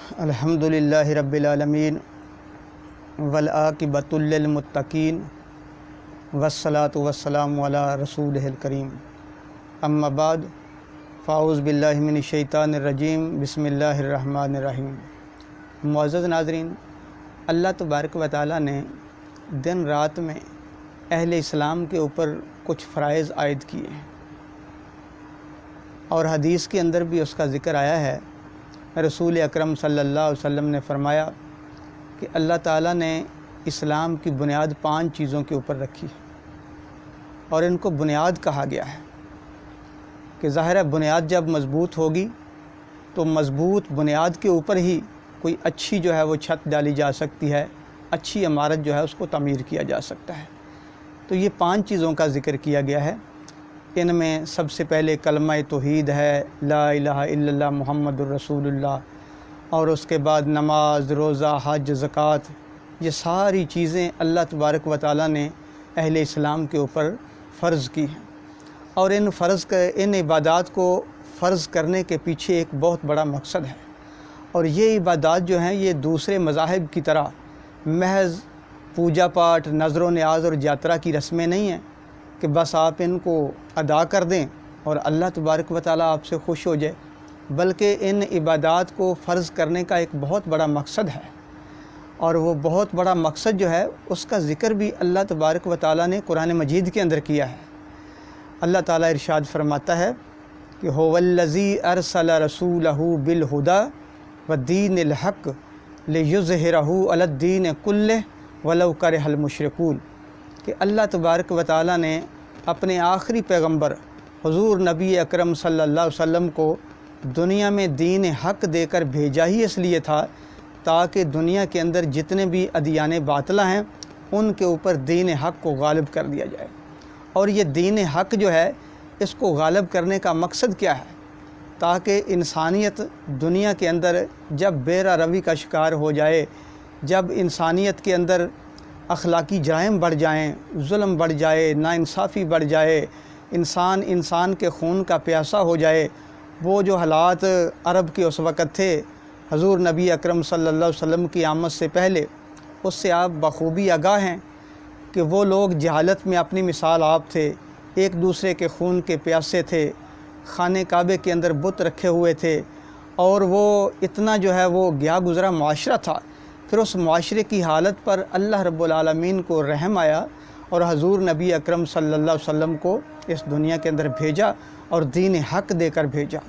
الحمدللہ رب العالمین والعاقبۃ للمتقین والصلاۃ والسلام علی رسولہ الکریم اما بعد فاعوذ باللہ من الشیطان الرجیم بسم اللہ الرحمن الرحیم۔ معزز ناظرین، اللہ تبارک و تعالیٰ نے دن رات میں اہل اسلام کے اوپر کچھ فرائض عائد کیے ہیں اور حدیث کے اندر بھی اس کا ذکر آیا ہے۔ رسول اکرم صلی اللہ علیہ وسلم نے فرمایا کہ اللہ تعالیٰ نے اسلام کی بنیاد 5 چیزوں کے اوپر رکھی اور ان کو بنیاد کہا گیا ہے کہ ظاہر ہے بنیاد جب مضبوط ہوگی تو مضبوط بنیاد کے اوپر ہی کوئی اچھی جو ہے وہ چھت ڈالی جا سکتی ہے، اچھی عمارت جو ہے اس کو تعمیر کیا جا سکتا ہے۔ تو یہ 5 چیزوں کا ذکر کیا گیا ہے۔ ان میں سب سے پہلے کلمہ توحید ہے، لا الہ الا اللہ محمد الرسول اللہ، اور اس کے بعد نماز، روزہ، حج، زکوٰۃ، یہ ساری چیزیں اللہ تبارک و تعالیٰ نے اہل اسلام کے اوپر فرض کی ہیں، اور ان عبادات کو فرض کرنے کے پیچھے ایک بہت بڑا مقصد ہے، اور یہ عبادات جو ہیں یہ دوسرے مذاہب کی طرح محض پوجا پاٹ، نذر و نیاز اور یاترا کی رسمیں نہیں ہیں کہ بس آپ ان کو ادا کر دیں اور اللہ تبارک و تعالیٰ آپ سے خوش ہو جائے، بلکہ ان عبادات کو فرض کرنے کا ایک بہت بڑا مقصد ہے، اور وہ بہت بڑا مقصد جو ہے اس کا ذکر بھی اللہ تبارک و تعالیٰ نے قرآن مجید کے اندر کیا ہے۔ اللہ تعالیٰ ارشاد فرماتا ہے کہ هو الذی ارسل رسولہ بالہدی والدین الحق لیظہرہ علی الدین کلہ ولو کرہ المشرکون، کہ اللہ تبارک و تعالیٰ نے اپنے آخری پیغمبر حضور نبی اکرم صلی اللہ علیہ وسلم کو دنیا میں دین حق دے کر بھیجا ہی اس لیے تھا تاکہ دنیا کے اندر جتنے بھی ادیان باطلہ ہیں ان کے اوپر دین حق کو غالب کر دیا جائے۔ اور یہ دین حق جو ہے اس کو غالب کرنے کا مقصد کیا ہے؟ تاکہ انسانیت دنیا کے اندر جب بے روی کا شکار ہو جائے، جب انسانیت کے اندر اخلاقی جرائم بڑھ جائیں، ظلم بڑھ جائے، ناانصافی بڑھ جائے، انسان کے خون کا پیاسا ہو جائے، وہ جو حالات عرب کے اس وقت تھے حضور نبی اکرم صلی اللہ علیہ وسلم کی آمد سے پہلے، اس سے آپ بخوبی آگاہ ہیں کہ وہ لوگ جہالت میں اپنی مثال آپ تھے، ایک دوسرے کے خون کے پیاسے تھے، خانہ کعبے کے اندر بت رکھے ہوئے تھے، اور وہ اتنا جو ہے وہ گیا گزرا معاشرہ تھا۔ پھر اس معاشرے کی حالت پر اللہ رب العالمین کو رحم آیا اور حضور نبی اکرم صلی اللہ علیہ وسلم کو اس دنیا کے اندر بھیجا اور دین حق دے کر بھیجا،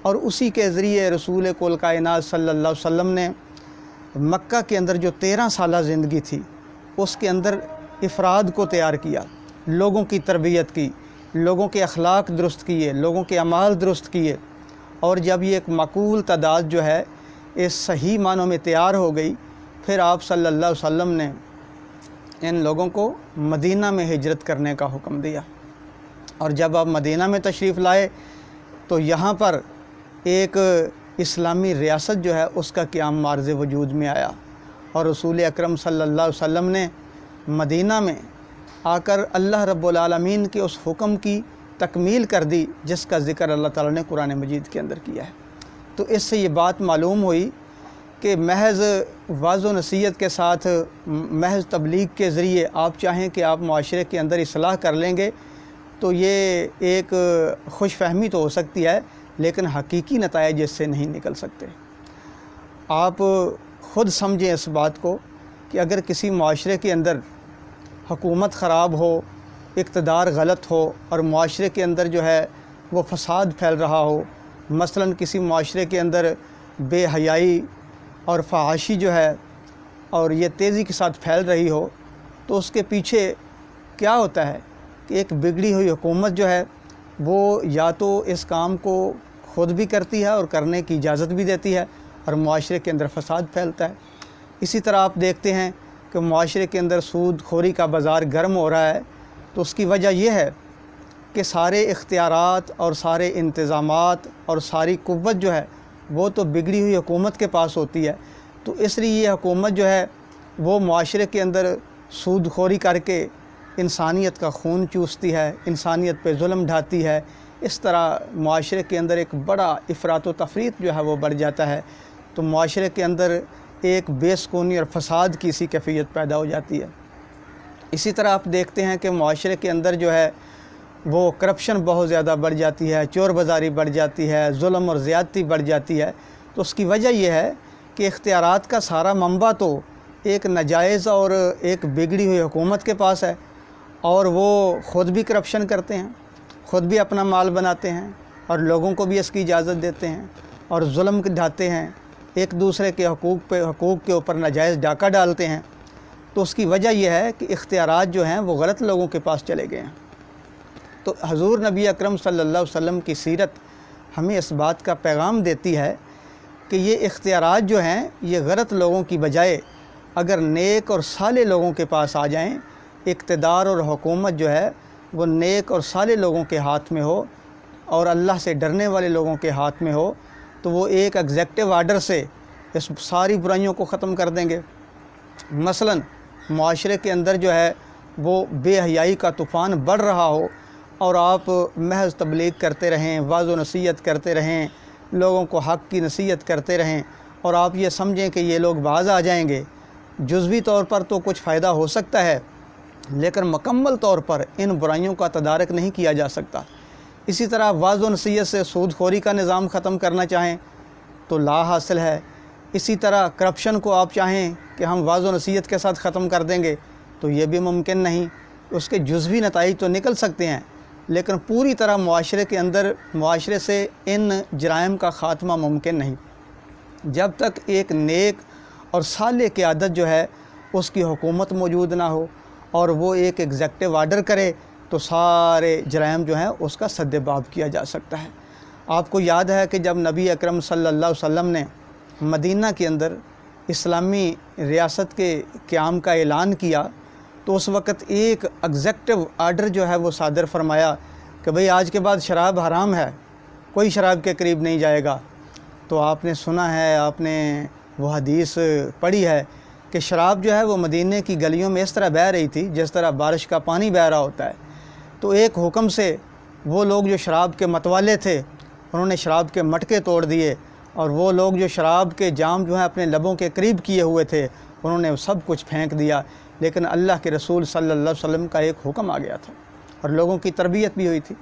اور اسی کے ذریعے رسول کل کائنات صلی اللہ علیہ وسلم نے مکہ کے اندر جو 13 سالہ زندگی تھی اس کے اندر افراد کو تیار کیا، لوگوں کی تربیت کی، لوگوں کے اخلاق درست کیے، لوگوں کے اعمال درست کیے، اور جب یہ ایک معقول تعداد جو ہے اس صحیح معنوں میں تیار ہو گئی، پھر آپ صلی اللہ علیہ وسلم نے ان لوگوں کو مدینہ میں ہجرت کرنے کا حکم دیا، اور جب آپ مدینہ میں تشریف لائے تو یہاں پر ایک اسلامی ریاست جو ہے اس کا قیام معرض وجود میں آیا، اور رسول اکرم صلی اللہ علیہ وسلم نے مدینہ میں آ کر اللہ رب العالمین کے اس حکم کی تکمیل کر دی جس کا ذکر اللہ تعالیٰ نے قرآن مجید کے اندر کیا ہے۔ تو اس سے یہ بات معلوم ہوئی کہ محض واعظ و نصیحت کے ساتھ، محض تبلیغ کے ذریعے آپ چاہیں کہ آپ معاشرے کے اندر اصلاح کر لیں گے تو یہ ایک خوش فہمی تو ہو سکتی ہے، لیکن حقیقی نتائج اس سے نہیں نکل سکتے۔ آپ خود سمجھیں اس بات کو کہ اگر کسی معاشرے کے اندر حکومت خراب ہو، اقتدار غلط ہو، اور معاشرے کے اندر جو ہے وہ فساد پھیل رہا ہو، مثلاً کسی معاشرے کے اندر بے حیائی اور فحاشی جو ہے اور یہ تیزی کے ساتھ پھیل رہی ہو، تو اس کے پیچھے کیا ہوتا ہے کہ ایک بگڑی ہوئی حکومت جو ہے وہ یا تو اس کام کو خود بھی کرتی ہے اور کرنے کی اجازت بھی دیتی ہے، اور معاشرے کے اندر فساد پھیلتا ہے۔ اسی طرح آپ دیکھتے ہیں کہ معاشرے کے اندر سود خوری کا بازار گرم ہو رہا ہے، تو اس کی وجہ یہ ہے کہ سارے اختیارات اور سارے انتظامات اور ساری قوت جو ہے وہ تو بگڑی ہوئی حکومت کے پاس ہوتی ہے، تو اس لیے یہ حکومت جو ہے وہ معاشرے کے اندر سود خوری کر کے انسانیت کا خون چوستی ہے، انسانیت پہ ظلم ڈھاتی ہے، اس طرح معاشرے کے اندر ایک بڑا افراط و تفریط جو ہے وہ بڑھ جاتا ہے۔ تو معاشرے کے اندر ایک بے سکونی اور فساد کی سی کیفیت پیدا ہو جاتی ہے۔ اسی طرح آپ دیکھتے ہیں کہ معاشرے کے اندر جو ہے وہ کرپشن بہت زیادہ بڑھ جاتی ہے، چور بازاری بڑھ جاتی ہے، ظلم اور زیادتی بڑھ جاتی ہے۔ تو اس کی وجہ یہ ہے کہ اختیارات کا سارا منبع تو ایک ناجائز اور ایک بگڑی ہوئی حکومت کے پاس ہے، اور وہ خود بھی کرپشن کرتے ہیں، خود بھی اپنا مال بناتے ہیں اور لوگوں کو بھی اس کی اجازت دیتے ہیں اور ظلم ڈھاتے ہیں، ایک دوسرے کے حقوق کے اوپر ناجائز ڈاکہ ڈالتے ہیں۔ تو اس کی وجہ یہ ہے کہ اختیارات جو ہیں وہ غلط لوگوں کے پاس چلے گئے ہیں۔ تو حضور نبی اکرم صلی اللہ علیہ وسلم کی سیرت ہمیں اس بات کا پیغام دیتی ہے کہ یہ اختیارات جو ہیں یہ غلط لوگوں کی بجائے اگر نیک اور صالح لوگوں کے پاس آ جائیں، اقتدار اور حکومت جو ہے وہ نیک اور صالح لوگوں کے ہاتھ میں ہو اور اللہ سے ڈرنے والے لوگوں کے ہاتھ میں ہو، تو وہ ایک ایگزیکٹو آرڈر سے اس ساری برائیوں کو ختم کر دیں گے۔ مثلا معاشرے کے اندر جو ہے وہ بے حیائی کا طوفان بڑھ رہا ہو اور آپ محض تبلیغ کرتے رہیں، واعظ و نصیحت کرتے رہیں، لوگوں کو حق کی نصیحت کرتے رہیں، اور آپ یہ سمجھیں کہ یہ لوگ باز آ جائیں گے، جزوی طور پر تو کچھ فائدہ ہو سکتا ہے لیکن مکمل طور پر ان برائیوں کا تدارک نہیں کیا جا سکتا۔ اسی طرح واعظ و نصیحت سے سود خوری کا نظام ختم کرنا چاہیں تو لا حاصل ہے۔ اسی طرح کرپشن کو آپ چاہیں کہ ہم واعظ و نصیحت کے ساتھ ختم کر دیں گے تو یہ بھی ممکن نہیں۔ اس کے جزوی نتائج تو نکل سکتے ہیں لیکن پوری طرح معاشرے سے ان جرائم کا خاتمہ ممکن نہیں جب تک ایک نیک اور صالح قیادت جو ہے اس کی حکومت موجود نہ ہو اور وہ ایک ایگزیکٹو آرڈر کرے تو سارے جرائم جو ہیں اس کا سد باب کیا جا سکتا ہے۔ آپ کو یاد ہے کہ جب نبی اکرم صلی اللہ علیہ وسلم نے مدینہ کے اندر اسلامی ریاست کے قیام کا اعلان کیا تو اس وقت ایک ایگزیکٹو آرڈر جو ہے وہ صادر فرمایا کہ بھئی آج کے بعد شراب حرام ہے، کوئی شراب کے قریب نہیں جائے گا۔ تو آپ نے سنا ہے، آپ نے وہ حدیث پڑھی ہے کہ شراب جو ہے وہ مدینہ کی گلیوں میں اس طرح بہہ رہی تھی جس طرح بارش کا پانی بہہ رہا ہوتا ہے۔ تو ایک حکم سے وہ لوگ جو شراب کے متوالے تھے انہوں نے شراب کے مٹکے توڑ دیے، اور وہ لوگ جو شراب کے جام جو ہیں اپنے لبوں کے قریب کیے ہوئے تھے انہوں نے سب کچھ پھینک دیا۔ لیکن اللہ کے رسول صلی اللہ علیہ وسلم کا ایک حکم آ گیا تھا اور لوگوں کی تربیت بھی ہوئی تھی۔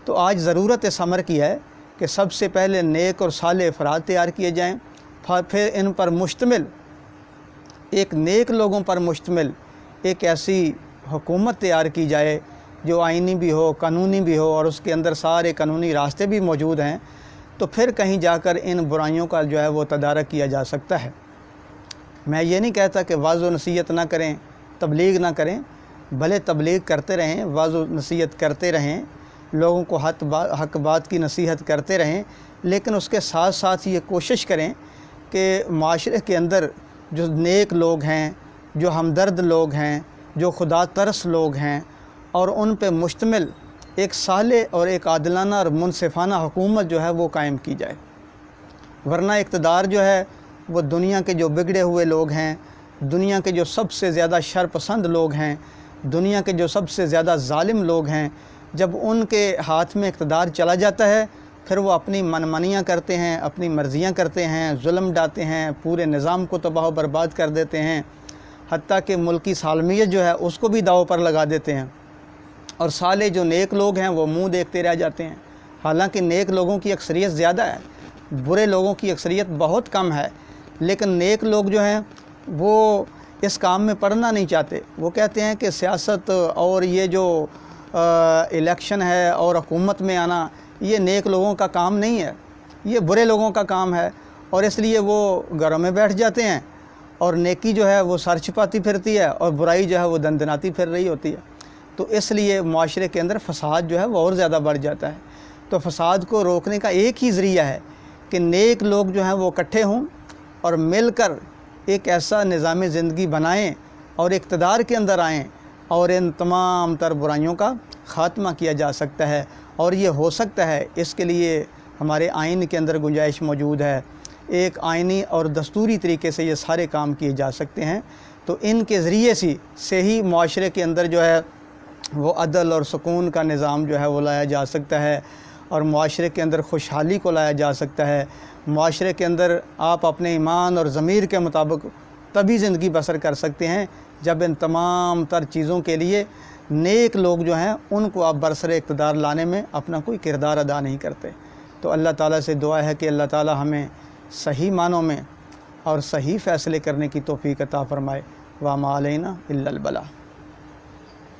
تو آج ضرورت اس امر کی ہے کہ سب سے پہلے نیک اور صالح افراد تیار کیے جائیں، پھر ان پر مشتمل ایک نیک لوگوں پر مشتمل ایک ایسی حکومت تیار کی جائے جو آئینی بھی ہو، قانونی بھی ہو، اور اس کے اندر سارے قانونی راستے بھی موجود ہیں، تو پھر کہیں جا کر ان برائیوں کا جو ہے وہ تدارک کیا جا سکتا ہے۔ میں یہ نہیں کہتا کہ واعظ و نصیحت نہ کریں، تبلیغ نہ کریں، بھلے تبلیغ کرتے رہیں، واعظ و نصیحت کرتے رہیں، لوگوں کو حق بات کی نصیحت کرتے رہیں، لیکن اس کے ساتھ ساتھ یہ کوشش کریں کہ معاشرے کے اندر جو نیک لوگ ہیں، جو ہمدرد لوگ ہیں، جو خدا ترس لوگ ہیں، اور ان پہ مشتمل ایک صالح اور ایک عادلانہ اور منصفانہ حکومت جو ہے وہ قائم کی جائے۔ ورنہ اقتدار جو ہے وہ دنیا کے جو بگڑے ہوئے لوگ ہیں، دنیا کے جو سب سے زیادہ شر پسند لوگ ہیں، دنیا کے جو سب سے زیادہ ظالم لوگ ہیں، جب ان کے ہاتھ میں اقتدار چلا جاتا ہے پھر وہ اپنی منمانیاں کرتے ہیں، اپنی مرضیاں کرتے ہیں، ظلم ڈالتے ہیں، پورے نظام کو تباہ و برباد کر دیتے ہیں، حتیٰ کہ ملکی سالمیت جو ہے اس کو بھی داؤ پر لگا دیتے ہیں، اور صالح جو نیک لوگ ہیں وہ منہ دیکھتے رہ جاتے ہیں۔ حالانکہ نیک لوگوں کی اکثریت زیادہ ہے، برے لوگوں کی اکثریت بہت کم ہے، لیکن نیک لوگ جو ہیں وہ اس کام میں پڑھنا نہیں چاہتے۔ وہ کہتے ہیں کہ سیاست اور یہ جو الیکشن ہے اور حکومت میں آنا یہ نیک لوگوں کا کام نہیں ہے، یہ برے لوگوں کا کام ہے، اور اس لیے وہ گھروں میں بیٹھ جاتے ہیں اور نیکی جو ہے وہ سر چھپاتی پھرتی ہے اور برائی جو ہے وہ دندناتی پھر رہی ہوتی ہے۔ تو اس لیے معاشرے کے اندر فساد جو ہے وہ اور زیادہ بڑھ جاتا ہے۔ تو فساد کو روکنے کا ایک ہی ذریعہ ہے کہ نیک لوگ جو ہیں وہ اکٹھے ہوں اور مل کر ایک ایسا نظام زندگی بنائیں اور اقتدار کے اندر آئیں، اور ان تمام تر برائیوں کا خاتمہ کیا جا سکتا ہے۔ اور یہ ہو سکتا ہے، اس کے لیے ہمارے آئین کے اندر گنجائش موجود ہے، ایک آئینی اور دستوری طریقے سے یہ سارے کام کیے جا سکتے ہیں۔ تو ان کے ذریعے سے ہی معاشرے کے اندر جو ہے وہ عدل اور سکون کا نظام جو ہے وہ لایا جا سکتا ہے، اور معاشرے کے اندر خوشحالی کو لایا جا سکتا ہے۔ معاشرے کے اندر آپ اپنے ایمان اور ضمیر کے مطابق تبھی زندگی بسر کر سکتے ہیں جب ان تمام تر چیزوں کے لیے نیک لوگ جو ہیں ان کو آپ برسر اقتدار لانے میں اپنا کوئی کردار ادا نہیں کرتے۔ تو اللہ تعالیٰ سے دعا ہے کہ اللہ تعالیٰ ہمیں صحیح معنوں میں اور صحیح فیصلے کرنے کی توفیق عطا فرمائے۔ وما علینا الا البلاغ۔